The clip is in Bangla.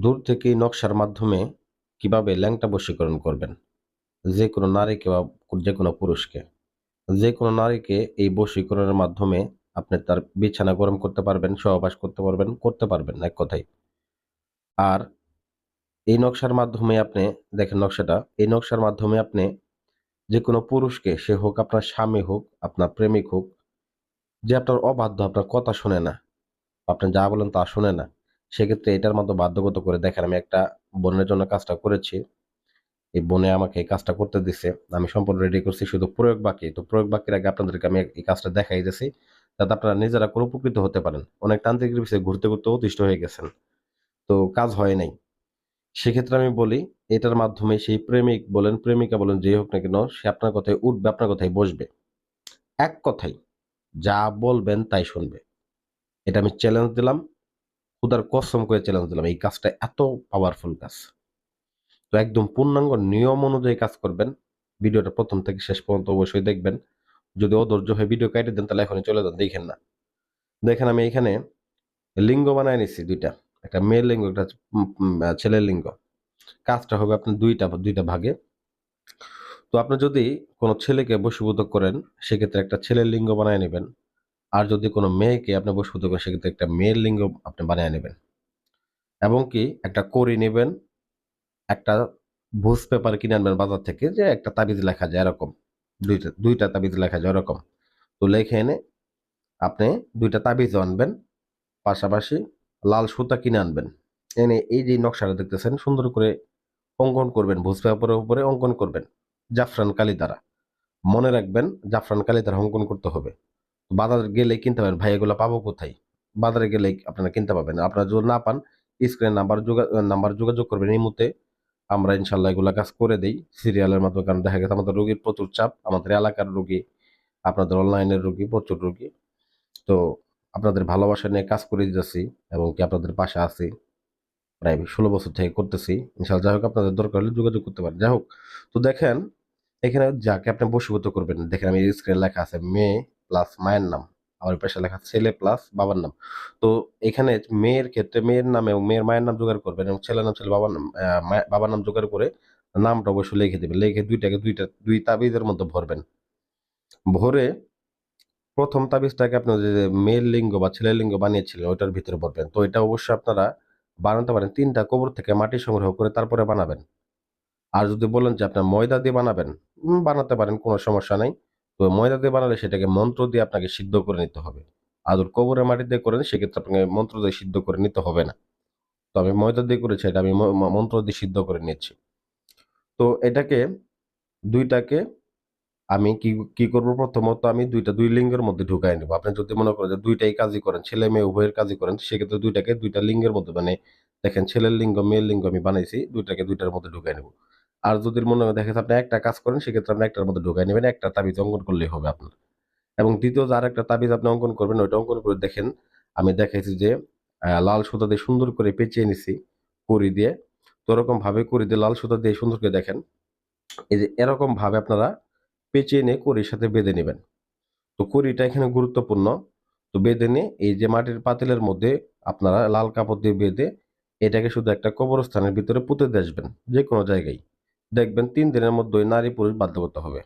দূর থেকেই নকশার মাধ্যমে কিভাবে ল্যাংটা বশীকরণ করবেন যে কোনো নারীকে বা যে কোনো পুরুষকে। যে কোনো নারীকে এই বশীকরণের মাধ্যমে আপনি তার বিছানা গরম করতে পারবেন, সহবাস করতে পারবেন এক কথায়। আর এই নকশার মাধ্যমে আপনি দেখেন নকশাটা, এই নকশার মাধ্যমে আপনি যেকোনো পুরুষকে, সে হোক আপনার স্বামী হোক, আপনার প্রেমিক হোক, যে আপনার অবাধ্য, আপনার কথা শোনে না, আপনি যা বলেন তা শোনে না, সেক্ষেত্রে এটার মধ্যে বাধ্যগত করে দেখেন আমি একটা বোনের জন্য কাজটা করেছি। এই বোনে আমাকে এই কাজটা করতে দিছে। আমি সম্পূর্ণ রেডি করছি, শুধু প্রয়োগ বাকি। তো প্রয়োগ বাকির আগে আপনাদেরকে আমি এই কাজটা দেখাই দিতেছি, যাতে আপনারা নিজেরা করে উপকৃত হতে পারেন। অনেক তান্ত্রিকের পিছে ঘুরতে, ঘুরতে অতিষ্ঠ হয়ে গেছেন। তো কাজ হয় নাই। সেক্ষেত্রে আমি বলি, এটার মাধ্যমে সেই প্রেমিক বলেন, প্রেমিকা বলেন, যেই হোক না কেন, সে আপনার কথায় উঠবে, আপনার কথায় বসবে। এক কথায় যা বলবেন তাই শুনবে। এটা আমি চ্যালেঞ্জ দিলাম। খোদার কসম করে চ্যালেঞ্জ দিলাম। এই কাজটা এত পাওয়ারফুল কাজ। তো একদম পূর্ণাঙ্গ নিয়ম অনুযায়ী কাজ করবেন। ভিডিওটা ১ম থেকে শেষ পর্যন্ত অবশ্যই দেখবেন। যদি অধৈর্য হয়ে ভিডিও কাইটে দেন তাহলে এখনই চলে যান, দেখেন না। দেখেন আমি এখানে লিঙ্গ বানায় নিছি ২ টা। একটা মেয়ের লিঙ্গ, একটা ছেলের লিঙ্গ। কাজটা হবে আপনার ২ টা ভাগে। তো আপনি যদি কোন ছেলেকে বশীভূত করেন, সেক্ষেত্রে একটা ছেলের লিঙ্গ বানায় নিবেন। আর যদি কোন মেয়েকে আপনি বশীভূত করেন, সেক্ষেত্রে একটা মেয়ের লিঙ্গ আপনি বানায় নিবেন। এবং কি একটা কড়ি নিবেন, একটা ভুজ পেপার কিনে আনবেন বাজার থেকে, যে একটা তাবিজ লেখা যায় এরকম। ২ টা তাবিজ লেখা যায় ওরকম। তো লেখে এনে আপনি ২ টা তাবিজও আনবেন। পাশাপাশি লাল সুতা কিনে আনবেন। এনে এই যে নকশাটা দেখতেছেন, সুন্দর করে অঙ্কন করবেন, ভুজ পেপারের উপরে অঙ্কন করবেন জাফরান কালি দ্বারা। মনে রাখবেন জাফরান কালি দ্বারা অঙ্কন করতে হবে। বাজারে গেলেই কিনতে পারবেন। ভাই এগুলো পাবো কোথায়? বাজারে গেলেই আপনারা কিনতে পাবেন। আপনারা যদি না পান, স্ক্রিনে নাম্বার যোগাযোগ করবেন এই মুহূর্তে। আমরা ইনশাআল্লাহ এগুলা কাজ করে দেই সিরিয়ালের মাধ্যমে। কারণ দেখা গেছে আমাদের রোগীর প্রচুর চাপ। আমাদের এলাকার রোগী, আপনাদের অনলাইনের রোগী, প্রচুর রোগী। তো আপনাদের ভালোবাসা নিয়ে কাজ করে দিতেছি এবং কি আপনাদের পাশে আছি। প্রায় ১৬ বছর থেকে করতেছি। ইনশাআল্লাহ যাই হোক, আপনাদের দরকার হলে যোগাযোগ করতে পারেন। যাই হোক, তো দেখেন এখানে যাকে আপনি বশীভূত করবেন, দেখেন আমি স্ক্রিনে লেখা আছে মেয়ে প্লাস মায়ের নাম। আবার এই পাশে লেখা ছেলে প্লাস বাবার নাম। তো এখানে মেয়ের ক্ষেত্রে মেয়ের নাম এবং মেয়ের মায়ের নাম জোগাড় করবেন এবং ছেলের নাম ছেলে বাবার নাম, বাবার নাম জোগাড় করে নামটা অবশ্যই লিখে দিবেন। লিখে ২ তাবিজের মধ্যে ভরবেন। ভরে ১ম তাবিজটাকে আপনি যে মেয়ের লিঙ্গ বা ছেলের লিঙ্গ বানিয়েছিলেন ওইটার ভিতরে ভরবেন। তো এটা অবশ্যই আপনারা বানাতে পারেন। ৩ টা কবর থেকে মাটি সংগ্রহ করে তারপরে বানাবেন। আর যদি বলেন যে আপনার ময়দা দিয়ে বানাবেন, বানাতে পারেন, কোনো সমস্যা নাই। তো ময়দা দিয়ে বানালে সেটাকে মন্ত্র দিয়ে আপনাকে সিদ্ধ করে নিতে হবে। আর যদি কবরের মাটি দিয়ে করেন, সেক্ষেত্রে আপনাকে মন্ত্র দিয়ে সিদ্ধ করে নিতে হবে না। তো আমি ময়দা দিয়ে করেছি, এটা আমি মন্ত্র দিয়ে সিদ্ধ করে নিচ্ছি। তো এটাকে ২ টাকে আমি কি করব, প্রথমত আমি ২ লিঙ্গের মধ্যে ঢুকায় নিব। আপনি যদি মনে করেন যে ২ টাই কাজই করেন, ছেলে-মেয়ে উভয়ের কাজই করেন, সেক্ষেত্রে ২ টাকে ২ টা লিঙ্গের মধ্যে, মানে দেখেন ছেলের লিঙ্গ, মেয়ের লিঙ্গ আমি বানাইছি, ২ টাকে ২ টার মধ্যে ঢুকায় নিব। আর যদি মনে হয় দেখেন আপনি একটা কাজ করেন, সেক্ষেত্রে আপনি একটার মধ্যে ঢুকায় নিবেন, একটা তাবিজ অঙ্কন করলেই হবে আপনার। এবং ২য় যে আরেকটা তাবিজ আপনি অঙ্কন করবেন, ওইটা অঙ্কন করে দেখেন, আমি দেখাইছি যে লাল সুতা দিয়ে সুন্দর করে পেঁচিয়ে নিছি কড়ি দিয়ে। তো ওরকমভাবে কড়ি দিয়ে লাল সুতা দিয়ে সুন্দর করে দেখেন, এই যে এরকমভাবে আপনারা পেঁচিয়ে নিয়ে কড়ির সাথে বেঁধে নিবেন। তো কড়িটা এখানে গুরুত্বপূর্ণ। তো বেঁধে নিয়ে এই যে মাটির পাতিলের মধ্যে আপনারা লাল কাপড় দিয়ে বেঁধে এটাকে শুধু একটা কবরস্থানের ভিতরে পুঁতে দিয়ে আসবেন, যেকোনো জায়গায়। দেখবেন ৩ দিনের মধ্যে ওই নারী পুরুষ বাধ্যগত হবে।